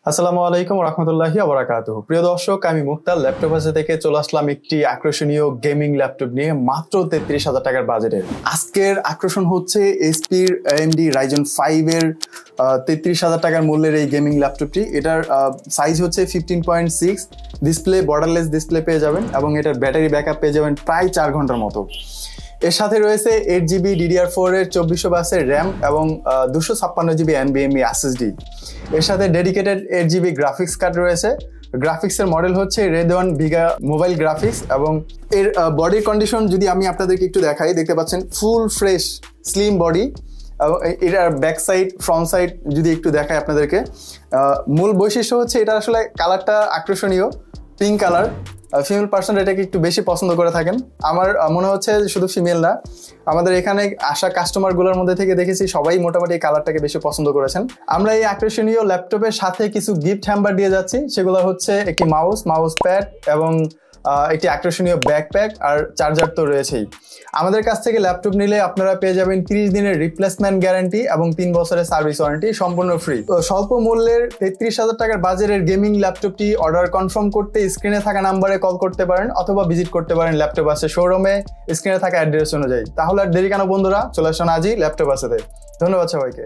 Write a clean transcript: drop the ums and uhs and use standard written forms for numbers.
আসসালামু আলাইকুম ওয়া রাহমাতুল্লাহি ওয়া বারাকাতুহু। প্রিয় দর্শক, আমি মুক্তার ল্যাপটপ হাউস থেকে চলে আসলাম একটি আকর্ষণীয় গেমিং ল্যাপটপ নিয়ে মাত্র ৩৩,০০০ টাকার বাজেটের। আজকের আকর্ষণ হচ্ছে এইচপির AMD Ryzen 5 এর ৩৩,০০০ টাকার মূল্যের এই গেমিং ল্যাপটপটি। এটার সাইজ হচ্ছে 15.6, ডিসপ্লে বর্ডারলেস ডিসপ্লে পেয়ে যাবেন এবং এটার ব্যাটারি ব্যাকআপ পেয়ে যাবেন প্রায় 4 ঘন্টার মতো। এর সাথে রয়েছে 8GB DDR4 এর 2400 বাসের র্যাম এবং 256GB NVMe SSD। এর সাথে ডেডিকেটেড 8GB গ্রাফিক্স কার্ড রয়েছে। গ্রাফিক্সের মডেল হচ্ছে Radeon Vega মোবাইল গ্রাফিক্স এবং এর বডি কন্ডিশন যদি আমি আপনাদেরকে একটু দেখাই, দেখতে পাচ্ছেন ফুল ফ্রেশ স্লিম বডি। এটার ব্যাক সাইড ফ্রন্ট সাইড যদি একটু দেখাই আপনাদেরকে, মূল বৈশিষ্ট্য হচ্ছে এটা আসলে কালারটা আকর্ষণীয়, পিঙ্ক কালার। ফিমেল পার্সন এটাকে একটু বেশি পছন্দ করে থাকেন। আমার মনে হচ্ছে শুধু ফিমেল না, আমাদের এখানে আসা কাস্টমারগুলোর মধ্যে থেকে দেখেছি সবাই মোটামুটি এই কালারটাকে বেশি পছন্দ করেছেন। আমরা এই আকর্ষণীয় ল্যাপটপের সাথে কিছু গিফট হ্যাম্বার দিয়ে যাচ্ছি। সেগুলো হচ্ছে একটি মাউস প্যাড এবং একটি আকর্ষণীয় ব্যাকপ্যাক আর চার্জার তো রয়েছেই। আমাদের কাছ থেকে ল্যাপটপ নিলে আপনারা পেয়ে যাবেন 30 দিনের রিপ্লেসমেন্ট গ্যারান্টি এবং 3 বছরের সার্ভিস ওয়ারেন্টি সম্পূর্ণ ফ্রি। স্বল্প মূল্যের ৩৩,০০০ টাকার বাজারের গেমিং ল্যাপটপটি অর্ডার কনফার্ম করতে স্ক্রিনে থাকা নাম্বারে কল করতে পারেন অথবা ভিজিট করতে পারেন ল্যাপটপ আছে শোরুমে স্ক্রিনে থাকা অ্যাড্রেস অনুযায়ী। তাহলে আর দেরি কেন বন্ধুরা, চলে আসুন আজই ল্যাপটপ আছে। ধন্যবাদ সবাইকে।